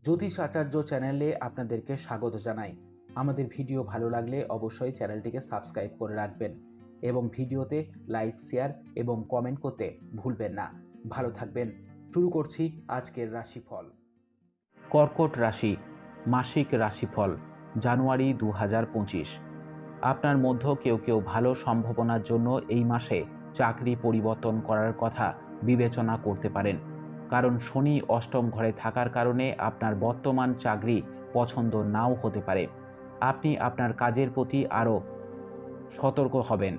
জ্যোতিষ আচার্য চ্যানেলে আপনাদেরকে স্বাগত জানাই। আমাদের ভিডিও ভালো লাগলে অবশ্যই চ্যানেলটিকে সাবস্ক্রাইব করে রাখবেন এবং ভিডিওতে লাইক, শেয়ার এবং কমেন্ট করতে ভুলবেন না। ভালো থাকবেন। শুরু করছি আজকের রাশিফল। কর্কট রাশি, মাসিক রাশিফল জানুয়ারি 2025। আপনার মধ্যে কেউ ভালো সম্ভাবনার জন্য এই মাসে চাকরি পরিবর্তন করার কথা বিবেচনা করতে পারেন, কারণ শনি অষ্টম ঘরে থাকার কারণে আপনার বর্তমান চাকরি পছন্দ নাও হতে পারে। আপনি আপনার কাজের প্রতি আরও সতর্ক হবেন।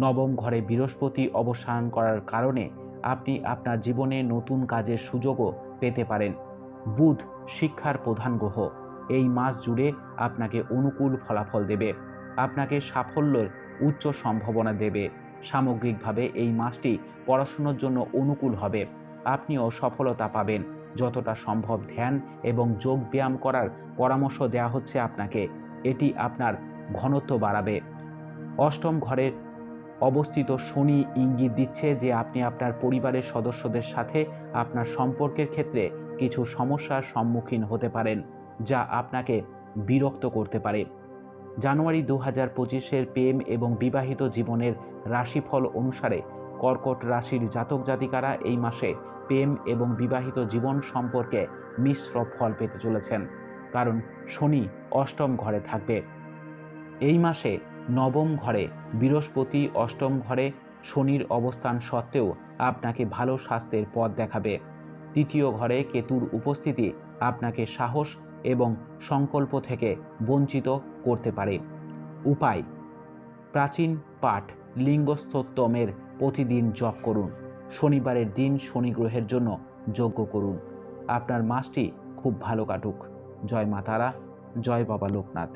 নবম ঘরে বৃহস্পতি অবস্থান করার কারণে আপনি আপনার জীবনে নতুন কাজের সুযোগও পেতে পারেন। বুধ শিক্ষার প্রধান গ্রহ, এই মাস জুড়ে আপনাকে অনুকূল ফলাফল দেবে, আপনাকে সাফল্যের উচ্চ সম্ভাবনা দেবে। সামগ্রিকভাবে এই মাসটি পড়াশোনার জন্য অনুকূল হবে। আপনিও সফলতা পাবেন। যতটা সম্ভব ধ্যান এবং যোগ ব্যায়াম করার পরামর্শ দেওয়া হচ্ছে আপনাকে। এটি আপনার ঘনত্ব বাড়াবে। অষ্টম ঘরের অবস্থিত শনি ইঙ্গিত দিচ্ছে যে আপনি আপনার পরিবারের সদস্যদের সাথে আপনার সম্পর্কের ক্ষেত্রে কিছু সমস্যার সম্মুখীন হতে পারেন, যা আপনাকে বিরক্ত করতে পারে। জানুয়ারি 2025-এর প্রেম এবং বিবাহিত জীবনের রাশিফল অনুসারে কর্কট রাশির জাতক জাতিকারা এই মাসে প্রেম এবং বিবাহিত জীবন সম্পর্কে মিশ্র ফল পেতে চলেছেন, কারণ শনি অষ্টম ঘরে থাকবে। এই মাসে নবম ঘরে বৃহস্পতি, অষ্টম ঘরে শনির অবস্থান সত্ত্বেও আপনাকে ভালো স্বাস্থ্যের পথ দেখাবে। তৃতীয় ঘরে কেতুর উপস্থিতি আপনাকে সাহস এবং সংকল্প থেকে বঞ্চিত করতে পারে। উপায়: প্রাচীন পাঠ লিঙ্গস্তোত্তমের প্রতিদিন জপ করুন। শনিবারের দিন শনি গ্রহের জন্য যজ্ঞ করুন। আপনার মাসটি খুব ভালো কাটুক। জয় মা তারা, জয় বাবা লোকনাথ।